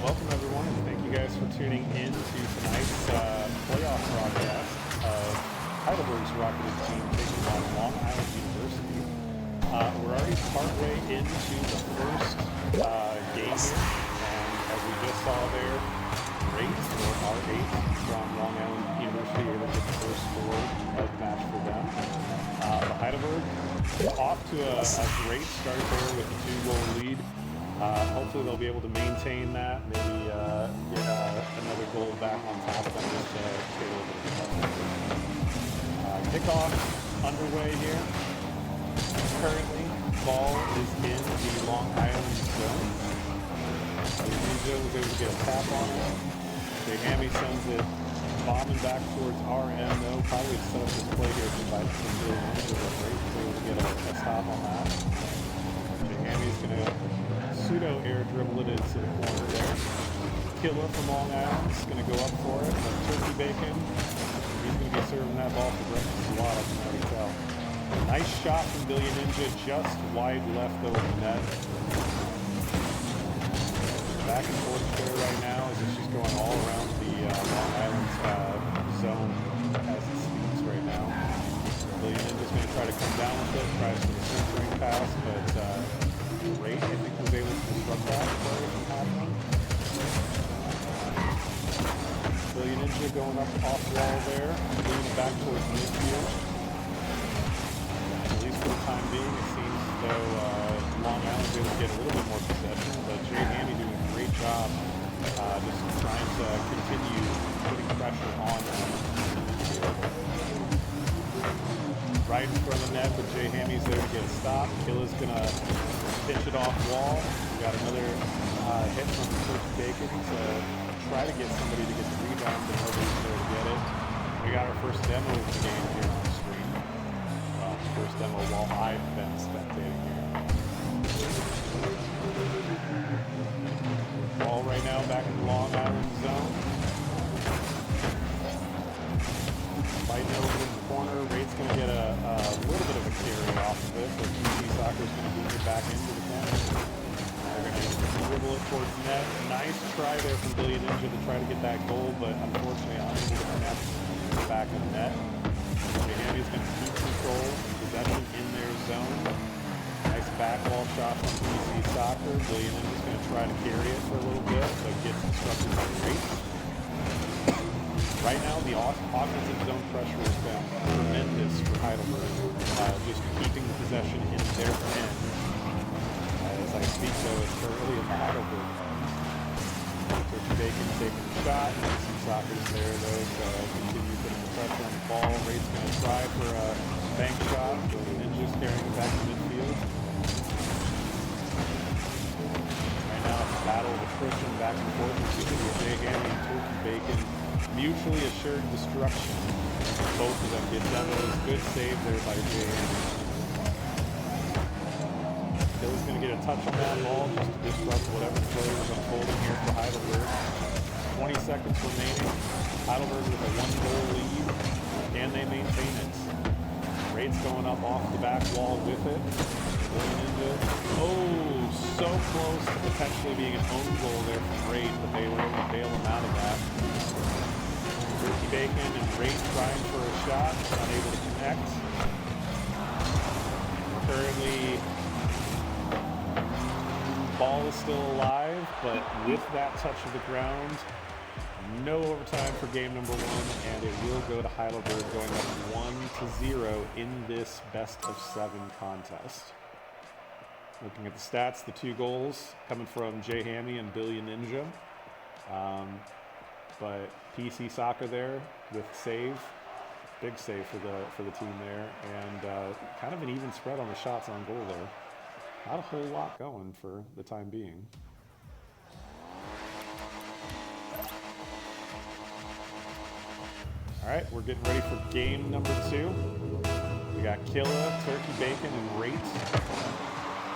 Welcome everyone, and thank you guys for tuning in to tonight's playoff broadcast of Heidelberg's rocketed team taking on Long Island University. We're already partway into the first game here, and as we just saw there, R8 from Long Island University able to get the first score of the match for them. But Heidelberg off to a great start there with a 2-goal lead. Hopefully they'll be able to maintain that, maybe get another goal back on top of them just to get a little bit of a kickoff underway here. Currently, ball is in the Long Island zone. Ninja was able to get a tap on it. Big Hammy sends it bombing back towards RM though. Probably set up this play here by Ninja, but Ray's able to get a stop on that. Big Hammy's going to pseudo-air dribble it into the corner there. Killer from Long Island is going to go up for it. Turkey bacon. He's going to be serving that ball for breakfast a lot, I can already tell. Nice shot from Billion Ninja, just wide left over the net. Back and forth there right now as she's going all around the Long Island zone as it speaks right now. Billion Ninja's going to try to come down with it, tries for the centering pass, but Ray, I think, was able to disrupt that play from happening. Billion Ninja going up off wall there, moving it back towards midfield. At least for the time being, it seems as though Long Island's able to get a little bit more possession, but Jay Hammy doing a great job just trying to continue putting pressure on them. Right in front of the net, but Jay Hammy's there to get a stop. Killa's gonna pitch it off wall. We got another hit from Turkey Bacon to try to get somebody to get the rebound, but nobody's there to get it. We got our first demo of the game here on the screen. Well, first demo while I've been spectating here. Ball right now back in the Long Island zone. Fighting over in the corner. Rate's going to get a little bit of a carry off of it, but PC Soccer's going to move it back into the corner. They're going to dribble it towards net. Nice try there from Billion Ninja to try to get that goal, but unfortunately unable to connect back in the net. Miami's going to keep control, possession in their zone. Nice back wall shot from PC Soccer. Billion Ninja's going to try to carry it for a little bit, but gets disrupted by Rate. Right now, the offensive zone pressure has been tremendous for Heidelberg, just keeping the possession in their end. As I speak, though, it's early in the Heidelberg end. Turkey Bacon taking the shot. Some Soccer's there, though, to continue putting the pressure on the ball. Rate's going to try for a bank shot. The Ninja's carrying it back to midfield. Right now, it's a battle of attrition back and forth between Jay Hammy and Turkey Bacon. Mutually assured destruction. Both of them get demos. Good save there by Jay Hammy. Killa's going to get a touch on that ball just to disrupt whatever play was unfolding here for Heidelberg. 20 seconds remaining. Heidelberg with a 1-goal lead. Can they maintain it? Raid's going up off the back wall with it. Going into, oh, so close to potentially being an own goal there from Raid, but they were able to bail him out of that. Turkey Bacon and Raid trying for a shot, unable to connect. Currently, ball is still alive, but with that touch of the ground, no overtime for game number 1, and it will go to Heidelberg going up 1-0 in this best-of-7 contest. Looking at the stats, the 2 goals coming from Jay Hammy and Billy Ninja. But PC Soccer there with save, big save for the team there, and kind of an even spread on the shots on goal there. Not a whole lot going for the time being. All right, we're getting ready for game number 2. We got Killa, Turkey Bacon, and Rate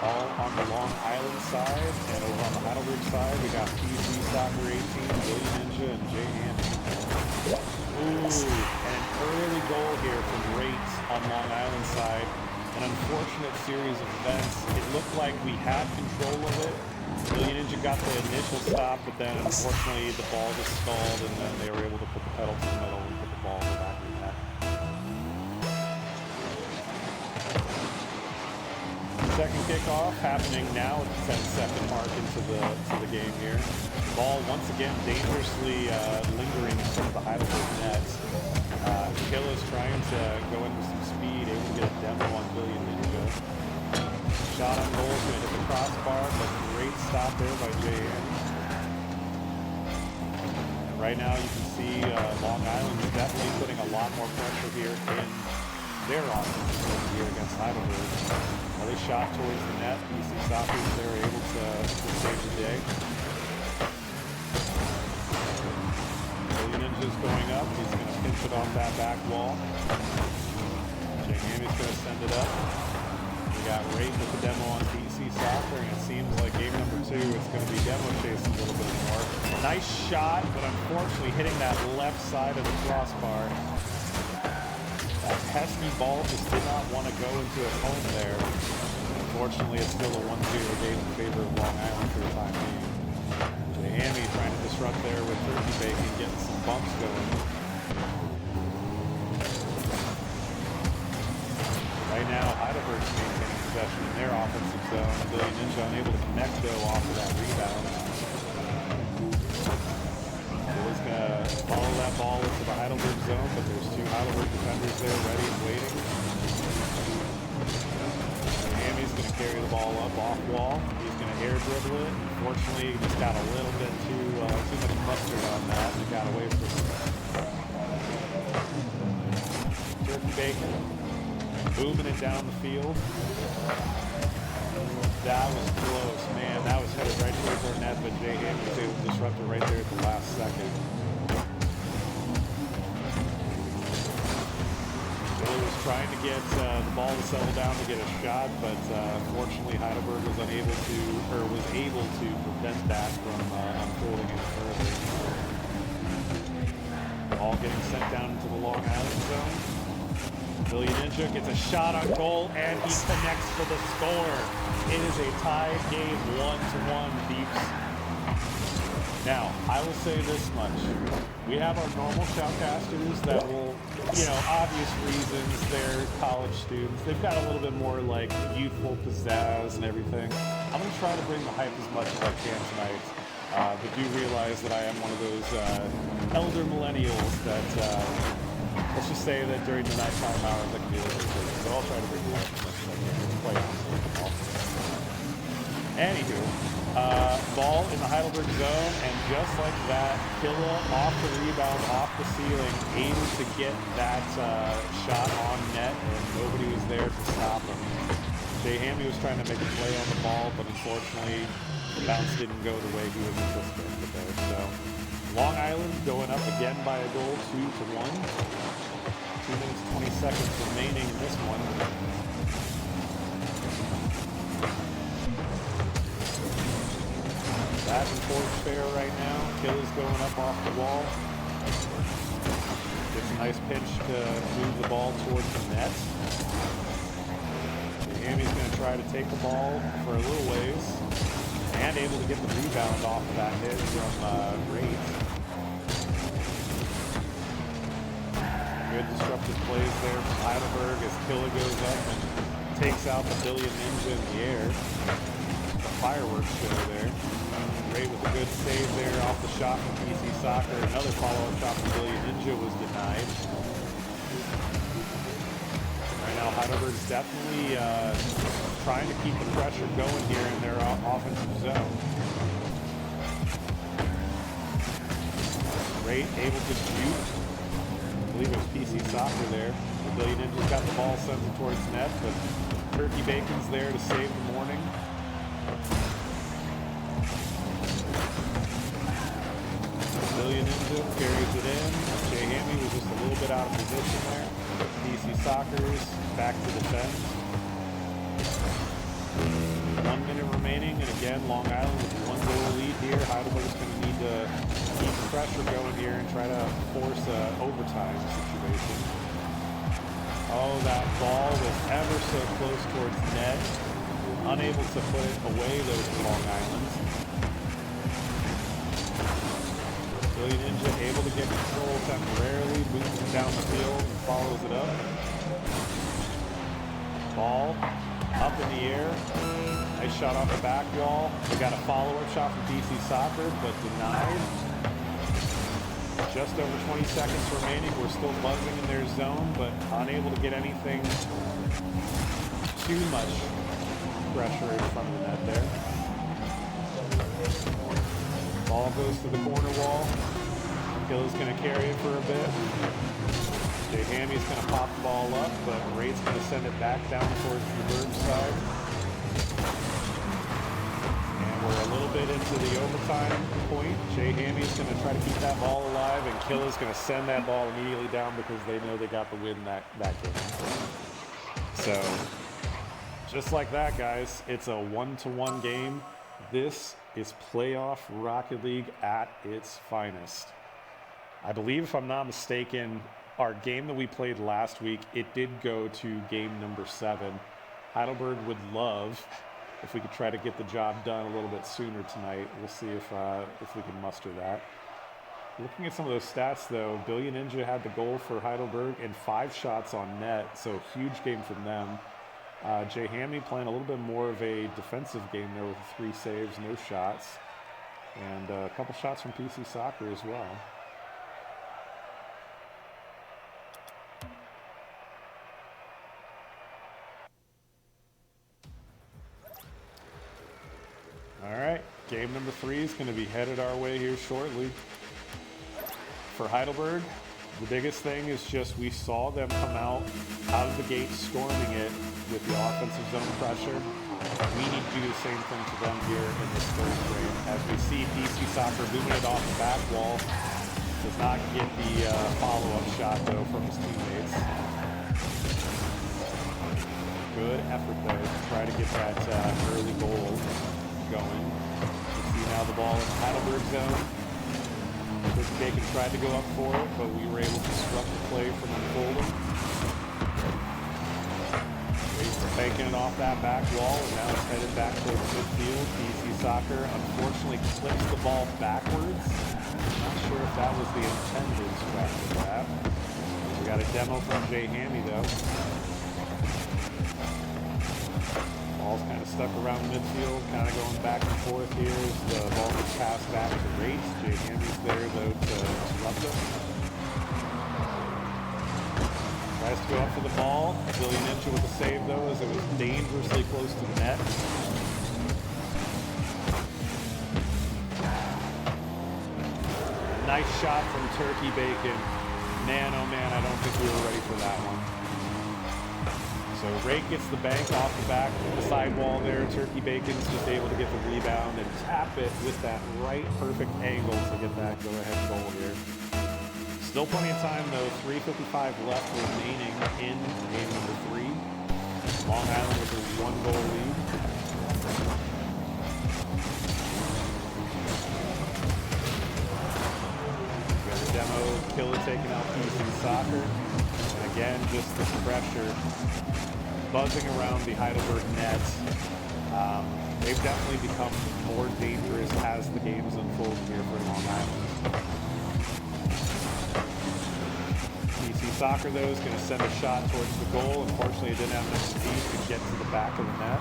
all on the Long Island side, and over on the Heidelberg side, we got PC Soccer 18, Billy Ninja, and Jay Hammy. Ooh, and an early goal here from Rate on Long Island side. An unfortunate series of events. It looked like we had control of it. Billy Ninja got the initial stop, but then unfortunately the ball just stalled, and then they were able to put the pedal to the metal and put the ball in the back of the net. Second kickoff happening now at the 10-second mark into the game here. Ball once again dangerously lingering in front of the Heidelberg net. Killa's trying to go in with some speed, able to get a demo on Billy Ninja. Shot on goal, going to hit the crossbar, but great stop there by Jay Hammy. And right now you can see Long Island is definitely putting a lot more pressure here in their offense here against Heidelberg. Well, they shot towards the net. PC Soccer, they were able to save the day. Billy Ninja's going up. He's going to pinch it off that back wall. Jay Hammy's going to send it up. We got Ray with the demo on PC Soccer, and it seems like game number 2 it's going to be demo chasing a little bit more. Nice shot, but unfortunately hitting that left side of the crossbar. That pesky ball just did not want to go into a home there. Unfortunately, it's still a 1-0 game in favor of Long Island for the time being. Jay Hammy trying to disrupt there with Turkey Bacon, getting some bumps going. Right now, Heidelberg's maintaining possession in their offensive zone. Billy Ninja unable to connect, though, off of that rebound. Billy's going to follow that ball into the Heidelberg zone, but there's 2 Heidelberg defenders there ready and waiting. Hammy's going to carry the ball up off wall. He's going to air dribble it. Unfortunately, he just got a little bit too much mustard on that and got away from it. Turkey Bacon booming it down the field. That was close, man. That was headed right towards our net, but Jay Hammy was able to disrupt it right there at the last second. Billy was trying to get the ball to settle down to get a shot, but unfortunately Heidelberg was able to prevent that from unfolding any further. Ball getting sent down into the Long Island zone. Billy Ninja gets a shot on goal, and he connects for the score. It is a tied game, 1-1, Deeps. Now, I will say this much. We have our normal shoutcasters that will, obvious reasons, they're college students. They've got a little bit more, youthful pizzazz and everything. I'm going to try to bring the hype as much as I can tonight. But do realize that I am one of those elder millennials that... let's just say that during the nighttime hours I can be a little bit crazy, but I'll try to bring it up as much as I can. It's quite honestly. Anywho, ball in the Heidelberg zone, and just like that, Killa off the rebound, off the ceiling, able to get that shot on net, and nobody was there to stop him. Jay Hammy was trying to make a play on the ball, but unfortunately, the bounce didn't go the way he was anticipating there. So, Long Island going up again by a goal, 2-1. 2 minutes, 20 seconds remaining in this one. back and forth fair right now. Kill is going up off the wall. Gets a nice pitch to move the ball towards the net. Miami's going to try to take the ball for a little ways. And able to get the rebound off of that hit from Rate. Good disruptive plays there from Heidelberg as Killa goes up and takes out the Billion Ninja in the air. The fireworks show there. Ray with a good save there off the shot from PC Soccer. Another follow-up shot from Billion Ninja was denied. Right now Heidelberg's definitely trying to keep the pressure going here in their offensive zone. Ray able to shoot. I believe it was PC Soccer there. The Billion Ninja's got the ball sent towards net, but Turkey Bacon's there to save the morning. Billion Ninja carries it in. Jay Hammy was just a little bit out of position there. PC Soccer's back to defense. 1 minute remaining, and again, Long Island with a 1-goal lead here. Heidelberg's going to need to keep the pressure going here and try to force an overtime situation. Oh, that ball was ever so close towards net. Unable to put it away, though, for Long Island. Billion Ninja able to get control temporarily, moves it down the field and follows it up. Ball up in the air. Nice shot off the back wall. We got a follow-up shot from DC Soccer, but denied. Just over 20 seconds remaining. We're still buzzing in their zone, but unable to get anything too much pressure in front of the net there. Ball goes to the corner wall. Killa's going to carry it for a bit. Jay Hammy's going to pop the ball up, but Rate's going to send it back down towards the Berg side. And we're a little bit into the overtime point. Jay Hammy's going to try to keep that ball alive, and Killa's going to send that ball immediately down because they know they got the win that game. So, just like that, guys, it's a 1-to-1 game. This is playoff Rocket League at its finest. I believe, if I'm not mistaken, our game that we played last week, it did go to game number 7. Heidelberg would love if we could try to get the job done a little bit sooner tonight. We'll see if we can muster that. Looking at some of those stats, though, Billion Ninja had the goal for Heidelberg and 5 shots on net, so huge game from them. Jay Hammy playing a little bit more of a defensive game there with 3 saves, no shots, and a couple shots from PC Soccer as well. All right, game number 3 is going to be headed our way here shortly. For Heidelberg, the biggest thing is just we saw them come out of the gate storming it with the offensive zone pressure. We need to do the same thing to them here in this third frame. As we see PC Soccer booming it off the back wall. Does not get the follow-up shot, though, from his teammates. Good effort, though, to try to get that early goal going. You see now the ball in the Heidelberg zone. Bacon tried to go up for it, but we were able to disrupt the play from unfolding. Banking it off that back wall, and now it's headed back towards midfield. PC Soccer unfortunately clips the ball backwards. Not sure if that was the intended stretch of that. We got a demo from Jay Hammy, though. Ball's kind of stuck around midfield, kind of going back and forth here as the ball gets passed back to Rates. Jay Hammy's there, though, to disrupt it. Tries to go up for the ball. Billion Ninja with a save, though, as it was dangerously close to the net. Nice shot from Turkey Bacon. Man, oh man, I don't think we were ready for that one. So Rake gets the bank off the back, the sidewall there. Turkey Bacon's just able to get the rebound and tap it with that right perfect angle to get that go-ahead goal here. Still plenty of time, though. 3:55 left remaining in game number 3. Long Island with a 1-goal lead. Got a demo, Killer taking out PC Soccer. And again, just the pressure buzzing around the Heidelberg net. They've definitely become more dangerous as the games unfold here for Long Island. PC Soccer, though, is going to send a shot towards the goal. Unfortunately, it didn't have enough speed to get to the back of the net.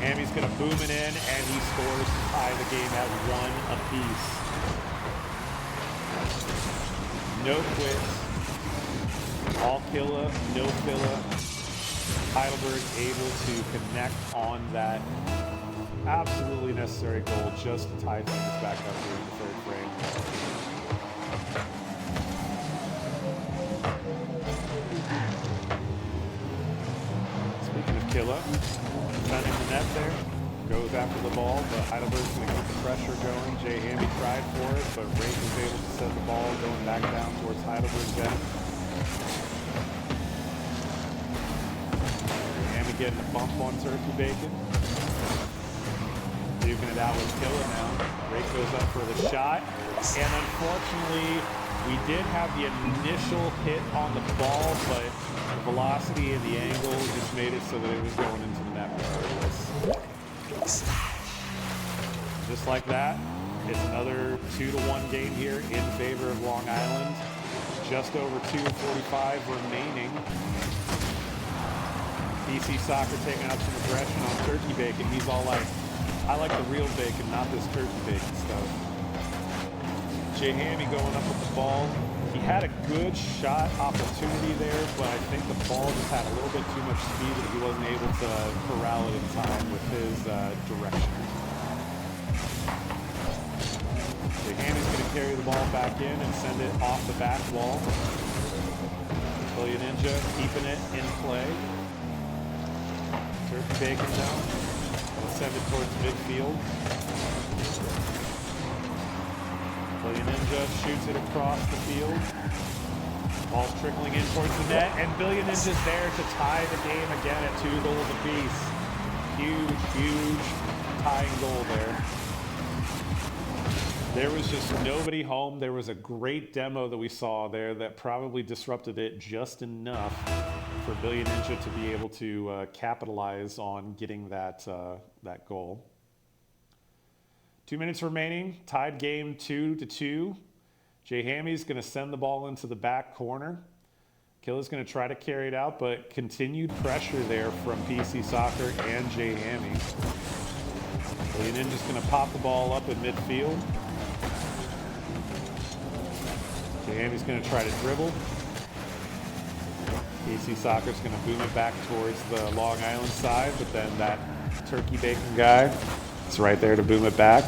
Hamy's going to boom it in, and he scores to tie the game at 1 apiece. No quits. All killa, no filla. Heidelberg able to connect on that absolutely necessary goal just to tie things back up here in the third frame. Speaking of killa, defending the net there, goes after the ball, but Heidelberg's going to keep the pressure going. Jay Hamby tried for it, but Rake was able to send the ball going back down towards Heidelberg's end. Getting a bump on Turkey Bacon. Duking it out with Killa now. Rake goes up for the shot. And unfortunately, we did have the initial hit on the ball, but the velocity and the angle just made it so that it was going into the net regardless. Just like that, it's another 2-1 game here in favor of Long Island. Just over 2:45 remaining. PC Soccer taking out some aggression on Turkey Bacon. He's all like, I like the real bacon, not this turkey bacon stuff. Jay Hammy going up with the ball. He had a good shot opportunity there, but I think the ball just had a little bit too much speed that he wasn't able to corral it in time with his direction. Jay Hammy's going to carry the ball back in and send it off the back wall. Billy Ninja keeping it in play. Turkey Bacon now. We'll send it towards midfield. Billy Ninja shoots it across the field. Ball's trickling in towards the net, and Billy Ninja's there to tie the game again at 2 goals apiece. Huge tying goal there. There was just nobody home. There was a great demo that we saw there that probably disrupted it just enough for Billy Ninja to be able to capitalize on getting that goal. 2 minutes remaining, tied game 2-2. Jay Hammy's going to send the ball into the back corner. Killa's going to try to carry it out, but continued pressure there from PC Soccer and Jay Hammy. Billy Ninja's going to pop the ball up in midfield. Jay Hammy's going to try to dribble. PC Soccer's going to boom it back towards the Long Island side, but then that Turkey Bacon guy is right there to boom it back.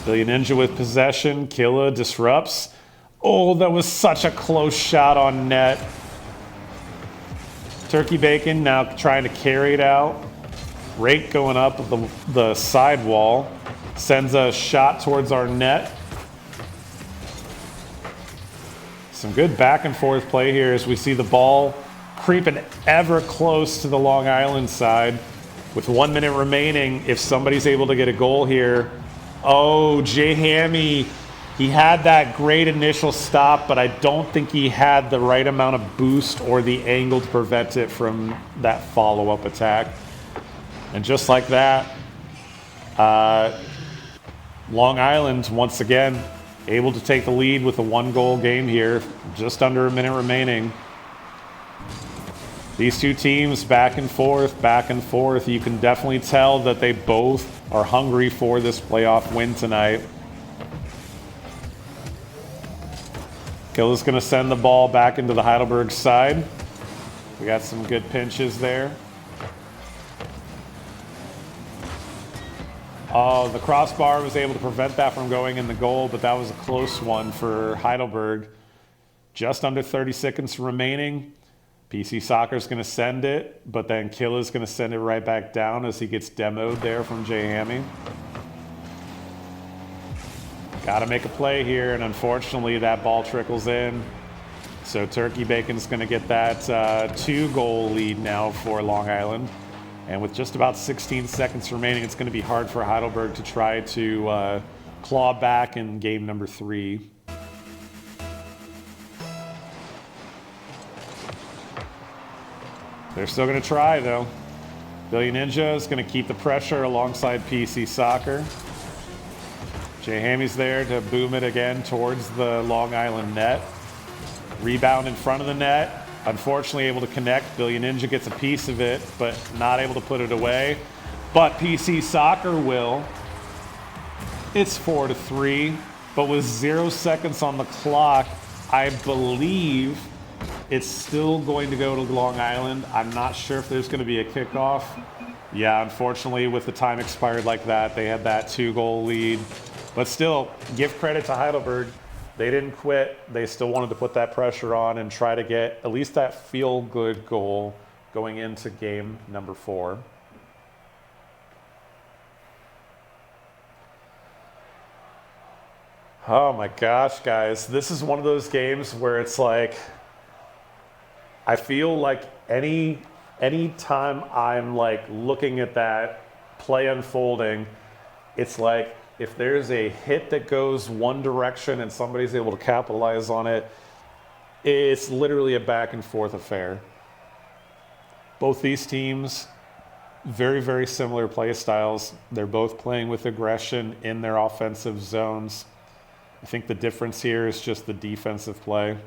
Billy Ninja with possession. Killa disrupts. Oh, that was such a close shot on net. Turkey Bacon now trying to carry it out. Rake going up the side wall. Sends a shot towards our net. Some good back and forth play here as we see the ball creeping ever close to the Long Island side. With 1 minute remaining, if somebody's able to get a goal here. Oh, Jay Hammy, he had that great initial stop, but I don't think he had the right amount of boost or the angle to prevent it from that follow-up attack. And just like that, Long Island, once again, able to take the lead with a 1-goal game here, just under a minute remaining. These two teams back and forth, back and forth. You can definitely tell that they both are hungry for this playoff win tonight. Killa's going to send the ball back into the Heidelberg side. We got some good pinches there. Oh, the crossbar was able to prevent that from going in the goal, but that was a close one for Heidelberg. Just under 30 seconds remaining. PC Soccer's going to send it, but then Killa's going to send it right back down as he gets demoed there from Jay Hammy. Got to make a play here, and unfortunately that ball trickles in. So Turkey Bacon's going to get that 2-goal lead now for Long Island. And with just about 16 seconds remaining, it's going to be hard for Heidelberg to try to claw back in game number 3. They're still going to try, though. Billy Ninja is going to keep the pressure alongside PC Soccer. Jay Hammy's there to boom it again towards the Long Island net. Rebound in front of the net. Unfortunately able to connect. Billy Ninja gets a piece of it, but not able to put it away. But PC Soccer will. It's 4-3, but with 0 seconds on the clock, I believe it's still going to go to Long Island. I'm not sure if there's going to be a kickoff. Yeah, unfortunately, with the time expired like that, they had that 2-goal lead. But still, give credit to Heidelberg. They didn't quit. They still wanted to put that pressure on and try to get at least that feel-good goal going into game number 4. Oh my gosh, guys. This is one of those games where it's like, I feel like any time I'm like looking at that play unfolding, it's like if there's a hit that goes one direction and somebody's able to capitalize on it, it's literally a back and forth affair. Both these teams, very, very similar play styles. They're both playing with aggression in their offensive zones. I think the difference here is just the defensive play.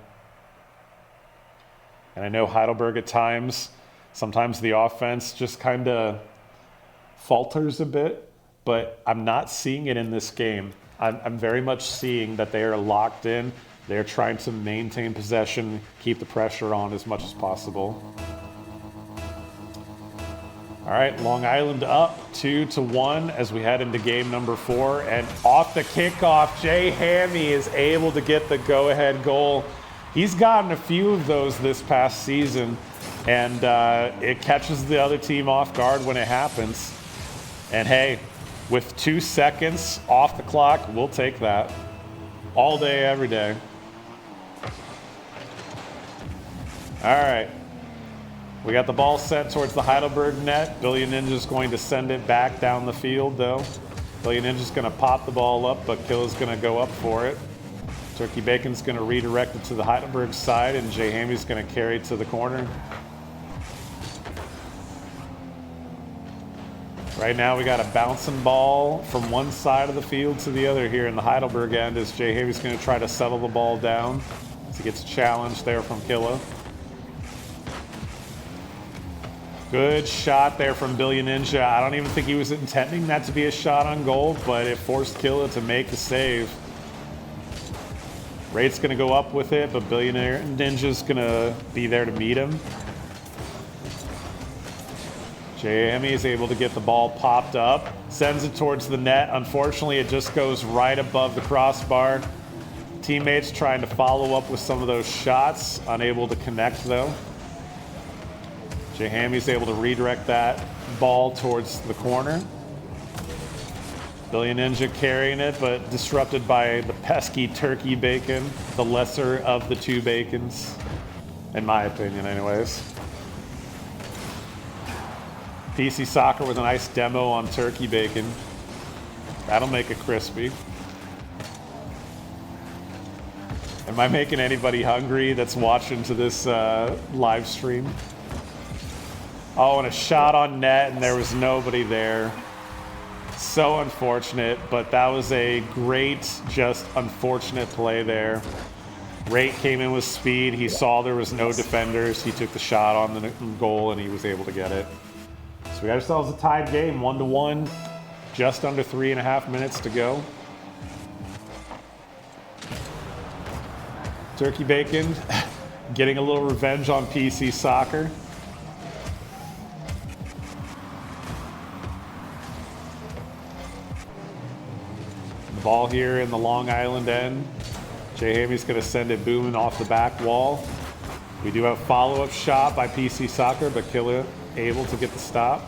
And I know Heidelberg at times, sometimes the offense just kind of falters a bit, but I'm not seeing it in this game. I'm very much seeing that they are locked in. They're trying to maintain possession, keep the pressure on as much as possible. All right, Long Island up 2-1 as we head into game number 4. And off the kickoff, Jay Hammy is able to get the go-ahead goal. He's gotten a few of those this past season, and it catches the other team off guard when it happens. And hey, with 2 seconds off the clock, we'll take that all day, every day. All right. We got the ball sent towards the Heidelberg net. Billy Ninja's going to send it back down the field, though. Billy Ninja's going to pop the ball up, but Killa's going to go up for it. Turkey Bacon's going to redirect it to the Heidelberg side, and Jay Hammy's going to carry it to the corner. Right now we got a bouncing ball from one side of the field to the other here in the Heidelberg end as Jay Hammy's going to try to settle the ball down. So he gets a challenge there from Killa. Good shot there from Billy Ninja. I don't even think he was intending that to be a shot on goal, but it forced Killa to make the save. Rate's going to go up with it, but Billy Ninja's going to be there to meet him. Jay Hammy is able to get the ball popped up, sends it towards the net. Unfortunately, it just goes right above the crossbar. Teammates trying to follow up with some of those shots, unable to connect though. Jay Hammy's able to redirect that ball towards the corner. Billy Ninja carrying it, but disrupted by the pesky Turkey Bacon, the lesser of the two Bacons, in my opinion anyways. PC Soccer with a nice demo on Turkey Bacon. That'll make it crispy. Am I making anybody hungry that's watching to this live stream? Oh, and a shot on net, and there was nobody there. So unfortunate, but that was a great, just unfortunate play there. Rate came in with speed. He saw there was no defenders. He took the shot on the goal, and he was able to get it. So we got ourselves a tied game, 1-1. Just under 3.5 minutes to go. Turkey Bacon getting a little revenge on PC Soccer. Ball here in the Long Island end. Jay Hammy's going to send it booming off the back wall. We do have a follow-up shot by PC Soccer, but Killa able to get the stop.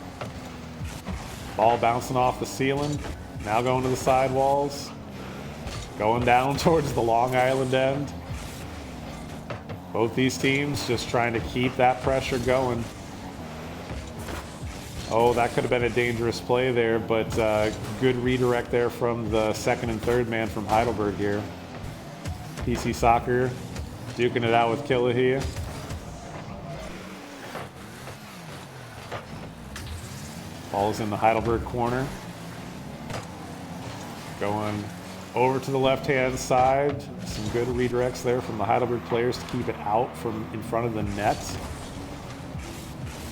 Ball bouncing off the ceiling. Now going to the side walls. Going down towards the Long Island end. Both these teams just trying to keep that pressure going. Oh, that could have been a dangerous play there, but good redirect there from the second and third man from Heidelberg here. PC Soccer duking it out with Killa here. Ball is in the Heidelberg corner. Going over to the left-hand side. Some good redirects there from the Heidelberg players to keep it out from in front of the net.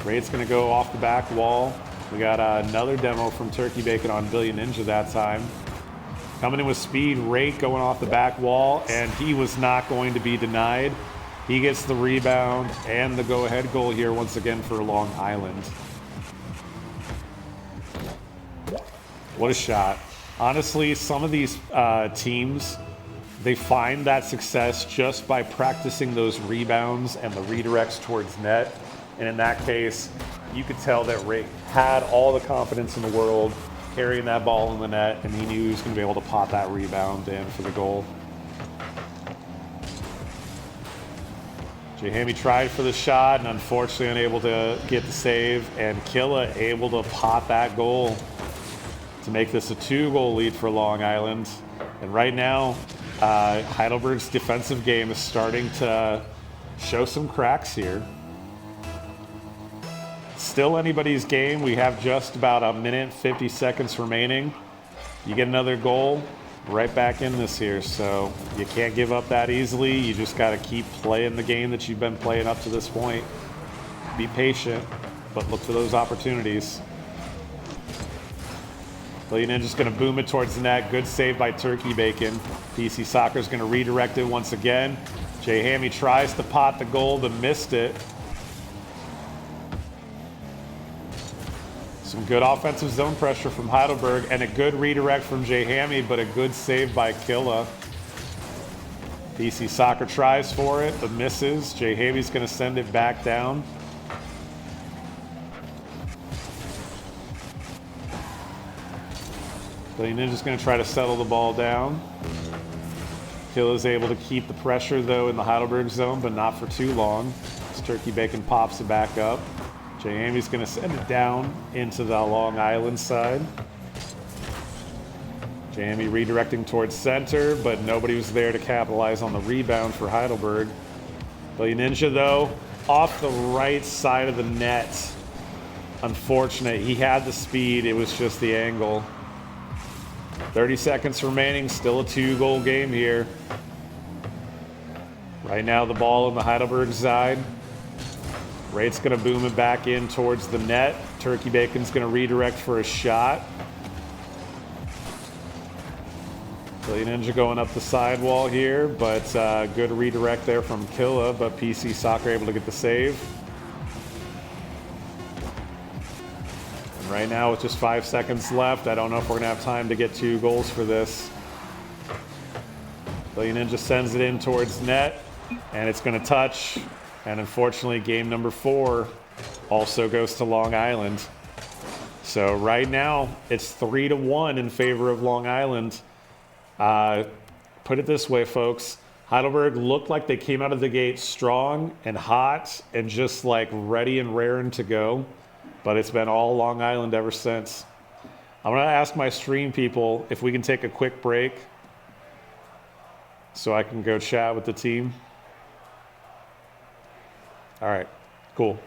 Raid's going to go off the back wall. We got another demo from Turkey Bacon on Billion Ninja that time. Coming in with speed, Rate going off the back wall, and he was not going to be denied. He gets the rebound and the go-ahead goal here once again for Long Island. What a shot. Honestly, some of these teams, they find that success just by practicing those rebounds and the redirects towards net. And in that case, you could tell that Ray had all the confidence in the world carrying that ball in the net, and he knew he was going to be able to pop that rebound in for the goal. Jahami tried for the shot and unfortunately unable to get the save, and Killa able to pop that goal to make this a 2-goal lead for Long Island. And right now, Heidelberg's defensive game is starting to show some cracks here. Still anybody's game. We have just about a minute, 50 seconds remaining. You get another goal, right back in this here. So you can't give up that easily. You just got to keep playing the game that you've been playing up to this point. Be patient, but look for those opportunities. Billion Ninja's going to boom it towards the net. Good save by Turkey Bacon. PC Soccer's going to redirect it once again. Jay Hammy tries to pot the goal, but missed it. Some good offensive zone pressure from Heidelberg and a good redirect from Jay Hammy, but a good save by Killa. PC Soccer tries for it, but misses. Jay Hammy's going to send it back down. Billion Ninja's going to try to settle the ball down. Killa's able to keep the pressure, though, in the Heidelberg zone, but not for too long. As Turkey Bacon pops it back up. Jay Hamy's going to send it down into the Long Island side. Jay Hamy redirecting towards center, but nobody was there to capitalize on the rebound for Heidelberg. Billion Ninja, though, off the right side of the net. Unfortunate. He had the speed. It was just the angle. 30 seconds remaining. Still a 2-goal game here. Right now, the ball on the Heidelberg side. Rate's going to boom it back in towards the net. Turkey Bacon's going to redirect for a shot. Billion Ninja going up the sidewall here, but good redirect there from Killa, but PC Soccer able to get the save. And right now with just 5 seconds left, I don't know if we're going to have time to get 2 goals for this. Billion Ninja sends it in towards net, and it's going to touch. And unfortunately, game number 4 also goes to Long Island. So right now, it's 3-1 in favor of Long Island. Put it this way, folks. Heidelberg looked like they came out of the gate strong and hot and just like ready and raring to go. But it's been all Long Island ever since. I'm going to ask my stream people if we can take a quick break so I can go chat with the team. All right, cool.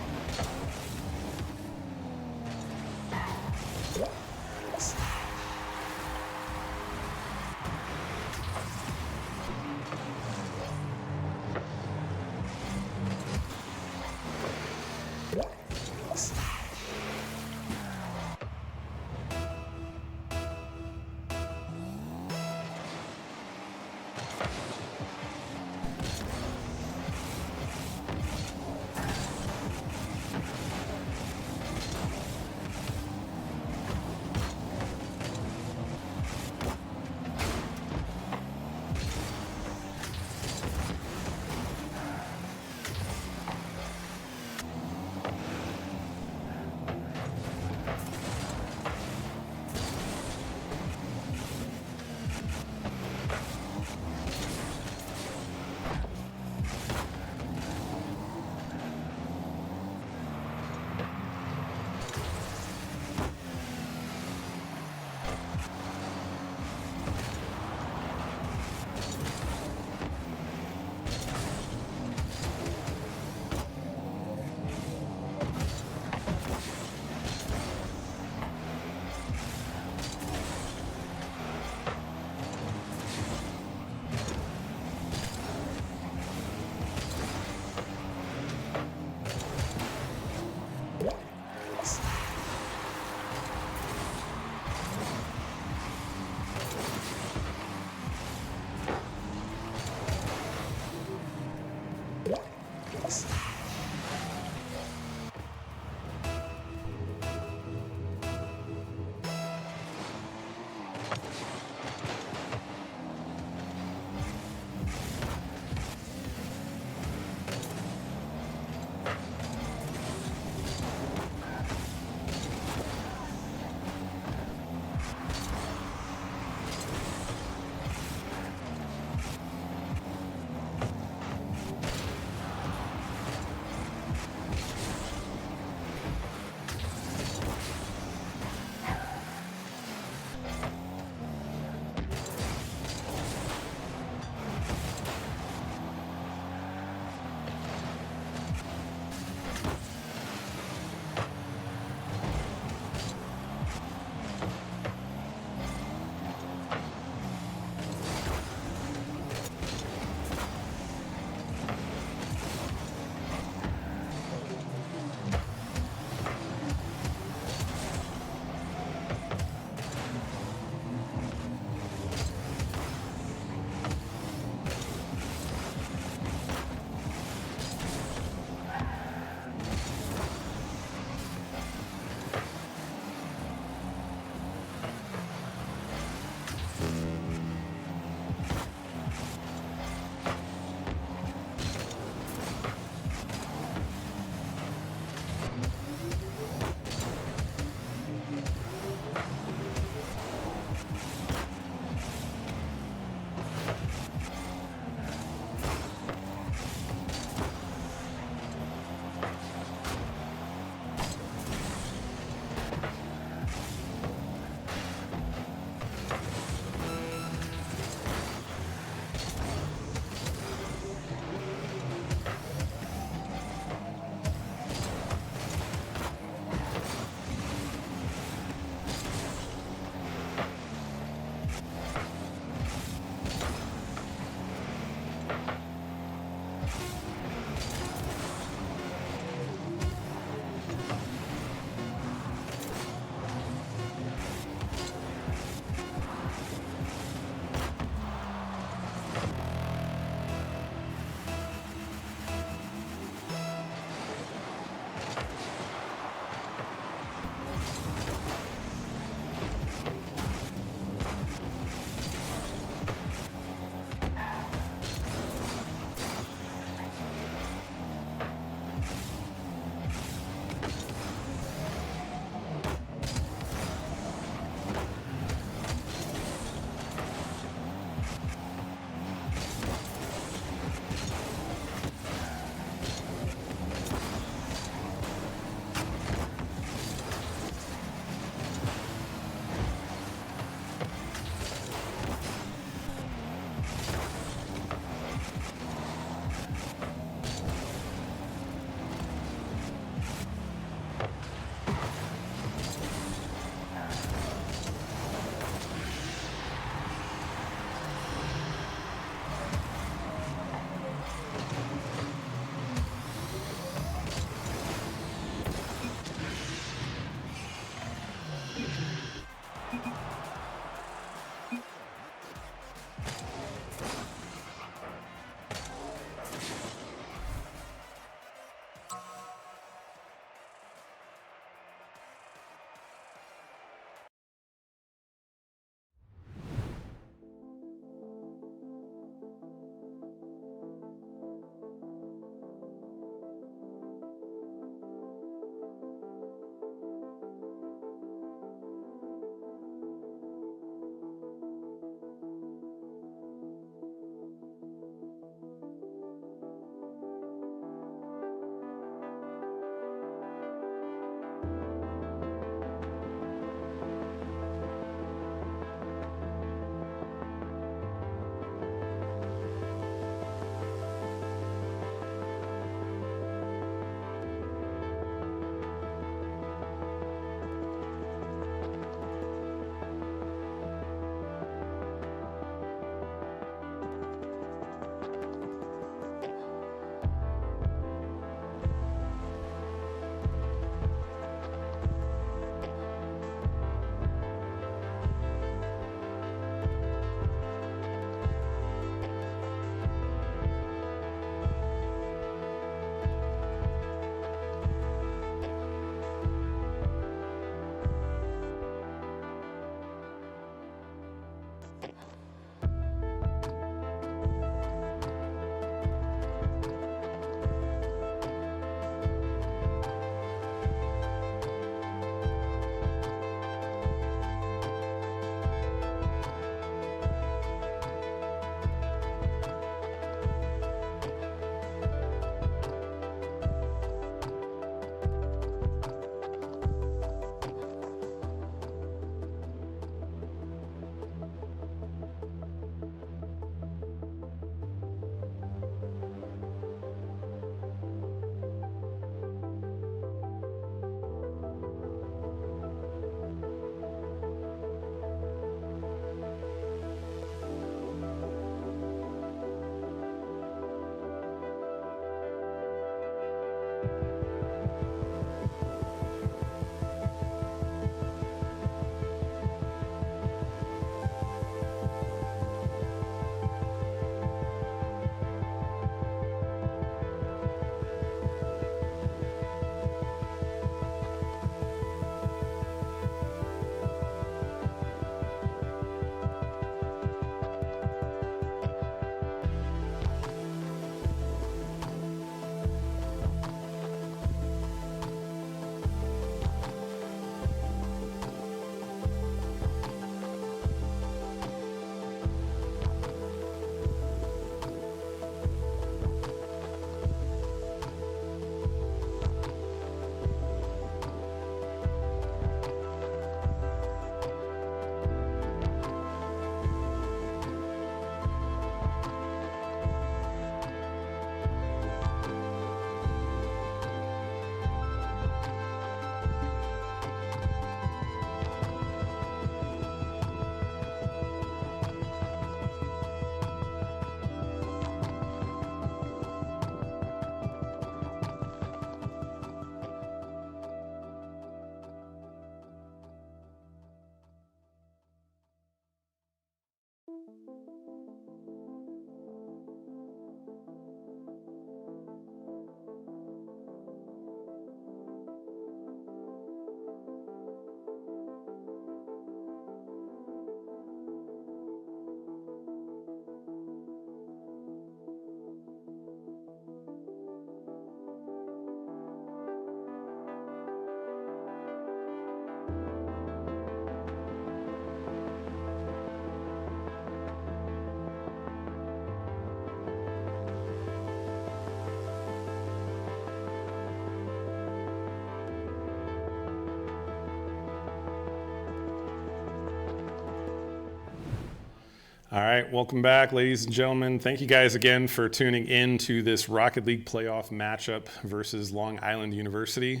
All right, welcome back, ladies and gentlemen. Thank you guys again for tuning in to this Rocket League playoff matchup versus Long Island University.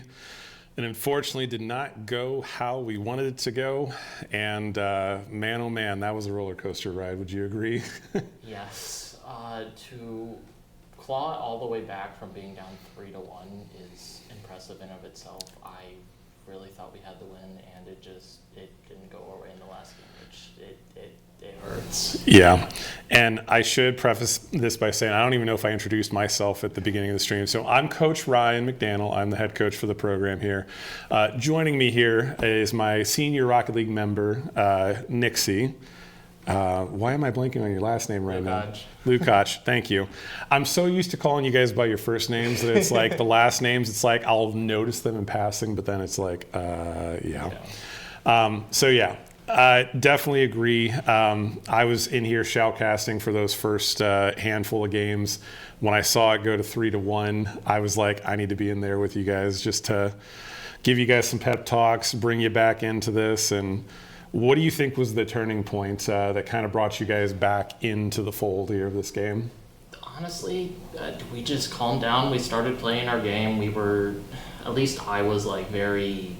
And unfortunately did not go how we wanted it to go. And man, oh man, that was a roller coaster ride. Would you agree? Yes. To claw all the way back from being down 3-1 is impressive in of itself. I really thought we had the win, and it didn't go our way in the last game, which it hurts. Yeah, and I should preface this by saying I don't even know if I introduced myself at the beginning of the stream. So I'm Coach Ryan McDaniel. I'm the head coach for the program here. Joining me here is my senior Rocket League member, Nixie. Why am I blanking on your last name right now? Lukacs, thank you. I'm so used to calling you guys by your first names that it's like the last names, it's like I'll notice them in passing, but then it's like, yeah. Definitely agree. I was in here shoutcasting for those first handful of games. When I saw it go to 3-1, I was like, I need to be in there with you guys just to give you guys some pep talks, bring you back into this. And what do you think was the turning point that kind of brought you guys back into the fold here of this game? Honestly, we just calmed down. We started playing our game. We were, at least I was like very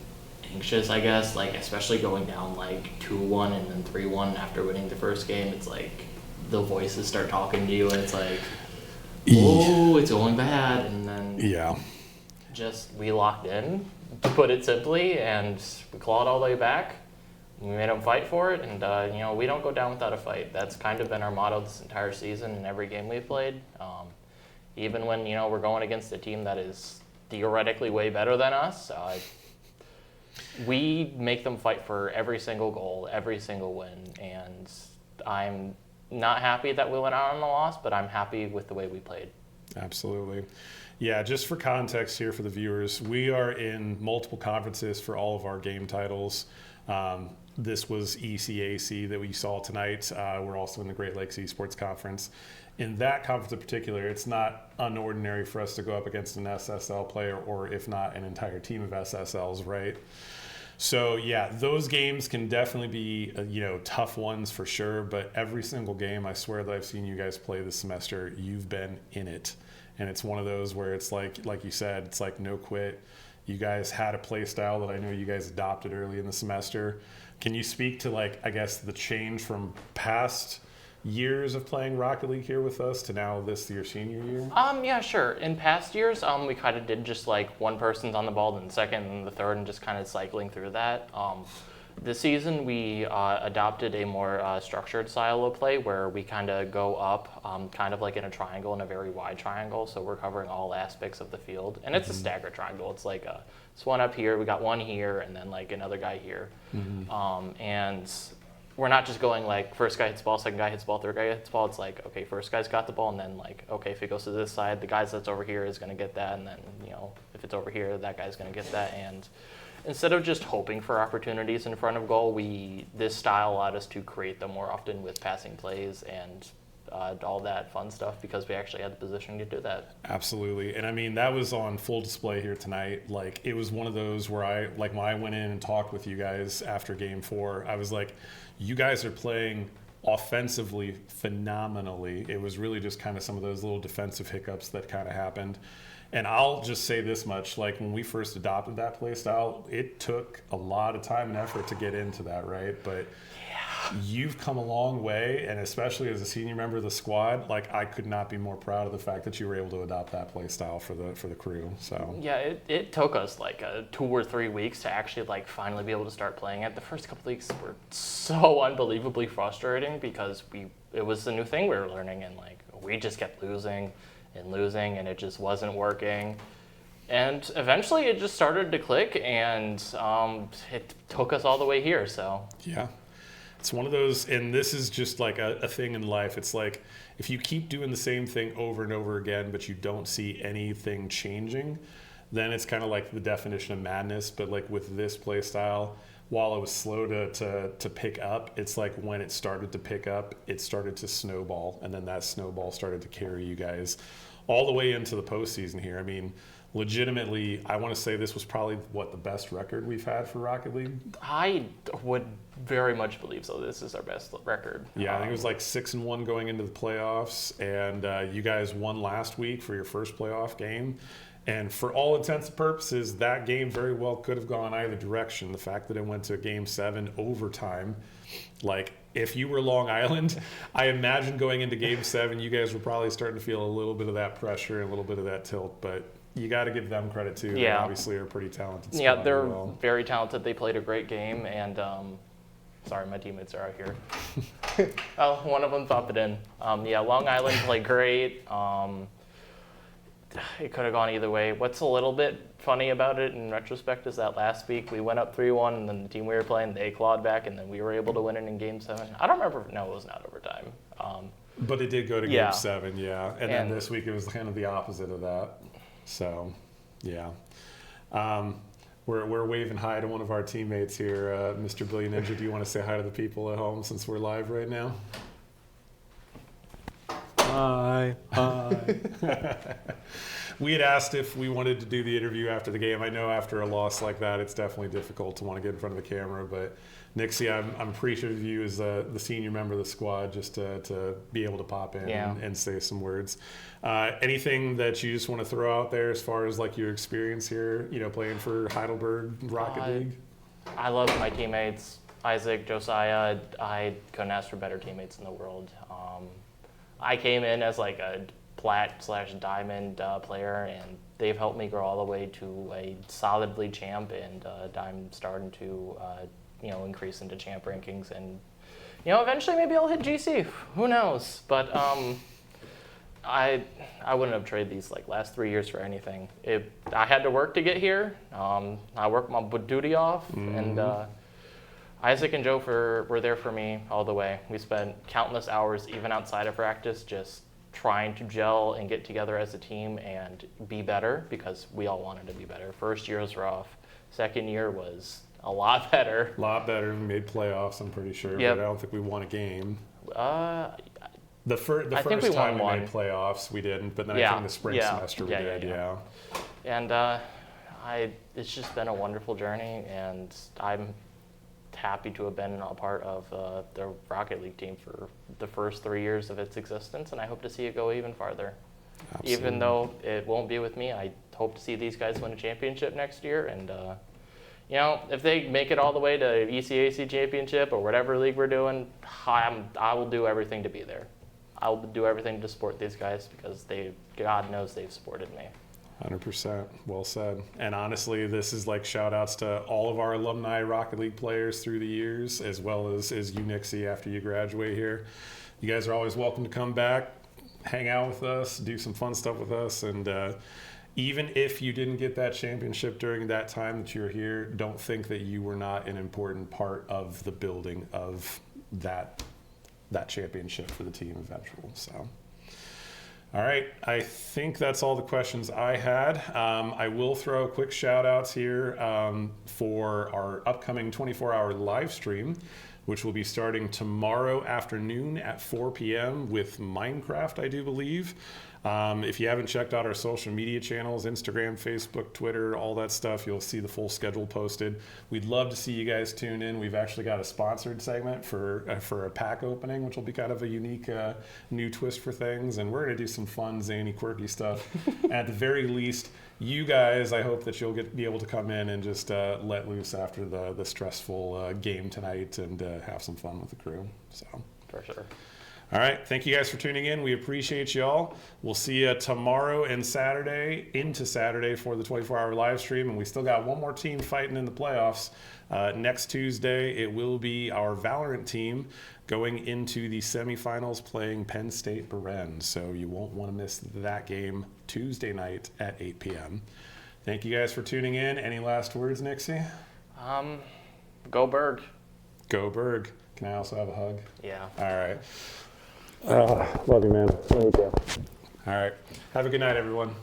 anxious, I guess, like especially going down like 2-1 and then 3-1 after winning the first game. It's like the voices start talking to you and it's like, oh, it's going bad. And then just we locked in, to put it simply, and we clawed all the way back. We made them fight for it, and we don't go down without a fight. That's kind of been our motto this entire season in every game we've played. Even when we're going against a team that is theoretically way better than us, we make them fight for every single goal, every single win. And I'm not happy that we went out on a loss, but I'm happy with the way we played. Absolutely. Yeah, just for context here for the viewers, we are in multiple conferences for all of our game titles. This was ECAC that we saw tonight. We're also in the Great Lakes Esports Conference. In that conference in particular, it's not unordinary for us to go up against an SSL player, or if not, an entire team of SSLs, right? So yeah, those games can definitely be tough ones for sure, but every single game I swear that I've seen you guys play this semester, you've been in it. And it's one of those where it's like you said, it's like no quit. You guys had a play style that I know you guys adopted early in the semester. Can you speak to the change from past years of playing Rocket League here with us to now this your senior year? Yeah, sure. In past years, we kind of did just like one person's on the ball, then the second, and the third, and just kind of cycling through that. This season, we adopted a more structured style of play where we kind of go up kind of like in a triangle, in a very wide triangle. So we're covering all aspects of the field. And it's a staggered triangle. It's like it's one up here, we got one here, and then like another guy here. And we're not just going like first guy hits ball, second guy hits ball, third guy hits ball. It's like, okay, first guy's got the ball, and then like, okay, if it goes to this side, the guy that's over here is going to get that. And then, if it's over here, that guy's going to get that. And instead of just hoping for opportunities in front of goal, this style allowed us to create them more often with passing plays and all that fun stuff, because we actually had the position to do that. Absolutely. And I mean, that was on full display here tonight. Like, it was one of those where when I went in and talked with you guys after game 4, I was like, you guys are playing offensively phenomenally. It was really just kind of some of those little defensive hiccups that kind of happened. And I'll just say this much, like when we first adopted that play style, it took a lot of time and effort to get into that, right? But you've come a long way, and especially as a senior member of the squad, like I could not be more proud of the fact that you were able to adopt that play style for the crew. So yeah, it took us like 2 or 3 weeks to actually like finally be able to start playing it. The first couple of weeks were so unbelievably frustrating because it was the new thing we were learning, and like we just kept losing, and it just wasn't working. And eventually it just started to click, and it took us all the way here. So yeah, it's one of those, and this is just like a thing in life. It's like if you keep doing the same thing over and over again, but you don't see anything changing, then it's kind of like the definition of madness. But like with this play style, while it was slow to pick up, it's like when it started to pick up, it started to snowball, and then that snowball started to carry you guys all the way into the postseason here. I mean, legitimately, I want to say this was probably the best record we've had for Rocket League. I would very much believe so. This is our best record. Yeah, I think it was like 6-1 going into the playoffs, and you guys won last week for your first playoff game. And for all intents and purposes, that game very well could have gone either direction. The fact that it went to Game 7 overtime, like if you were Long Island, I imagine going into Game 7, you guys were probably starting to feel a little bit of that pressure and a little bit of that tilt. But you got to give them credit too. Yeah. They obviously are pretty talented. Yeah, squad they're as well. very talented. They played a great game, and sorry, my teammates are out here. Oh, one of them popped it in. Yeah, Long Island played great. It could have gone either way. What's a little bit funny about it in retrospect is that last week we went up 3-1, and then the team we were playing, they clawed back, and then we were able to win it in Game 7. I don't remember. No, it was not overtime. But it did go to Yeah. Game 7, yeah. And then this week it was kind of the opposite of that. So, yeah. We're waving hi to one of our teammates here. Mr. Billy Ninja, do you want to say hi to the people at home since we're live right now? Hi. We had asked if we wanted to do the interview after the game. I know after a loss like that, it's definitely difficult to want to get in front of the camera. But Nixie, I'm appreciative of you as the senior member of the squad, just to be able to pop in and say some words. Anything that you just want to throw out there as far as like your experience here, playing for Heidelberg Rocket League? I love my teammates, Isaac, Josiah. I couldn't ask for better teammates in the world. I came in as like a plat/diamond player, and they've helped me grow all the way to a solid league champ, and I'm starting to increase into champ rankings, and eventually maybe I'll hit GC. Who knows? But I wouldn't have traded these like last 3 years for anything. I had to work to get here. I worked my duty off, and Isaac and Joe were there for me all the way. We spent countless hours, even outside of practice, just trying to gel and get together as a team and be better, because we all wanted to be better. First year was rough. Second year was a lot better. A lot better. We made playoffs, I'm pretty sure, Yep. but I don't think we won a game. The I first think we time won we made playoffs, we didn't, but then I Yeah. think the spring Yeah. semester we Yeah, did, yeah. And it's just been a wonderful journey, and I'm happy to have been a part of the Rocket League team for the first 3 years of its existence, and I hope to see it go even farther. Absolutely. Even though it won't be with me, I hope to see these guys win a championship next year, and if they make it all the way to ECAC championship or whatever league we're doing, I will do everything to be there. I will do everything to support these guys, because God knows they've supported me. 100%. Well said. And honestly, this is like shout outs to all of our alumni Rocket League players through the years, as well as you, Nixie, after you graduate here. You guys are always welcome to come back, hang out with us, do some fun stuff with us. And even if you didn't get that championship during that time that you were here, don't think that you were not an important part of the building of that championship for the team eventually. So. All right, I think that's all the questions I had. I will throw quick shout outs here for our upcoming 24-hour live stream, which will be starting tomorrow afternoon at 4 p.m. with Minecraft, I do believe. If you haven't checked out our social media channels, Instagram, Facebook, Twitter, all that stuff, you'll see the full schedule posted. We'd love to see you guys tune in. We've actually got a sponsored segment for a pack opening, which will be kind of a unique new twist for things. And we're going to do some fun, zany, quirky stuff. At the very least, you guys, I hope that you'll be able to come in and just let loose after the stressful game tonight and have some fun with the crew. So For sure. all right, thank you guys for tuning in. We appreciate y'all. We'll see you tomorrow and Saturday for the 24-hour live stream. And we still got one more team fighting in the playoffs. Next Tuesday, it will be our Valorant team going into the semifinals playing Penn State Beren. So you won't want to miss that game Tuesday night at 8 p.m. Thank you guys for tuning in. Any last words, Nixie? Go Berg. Go Berg. Can I also have a hug? Yeah. All right. Love you, man. Love you too. All right. Have a good night, everyone.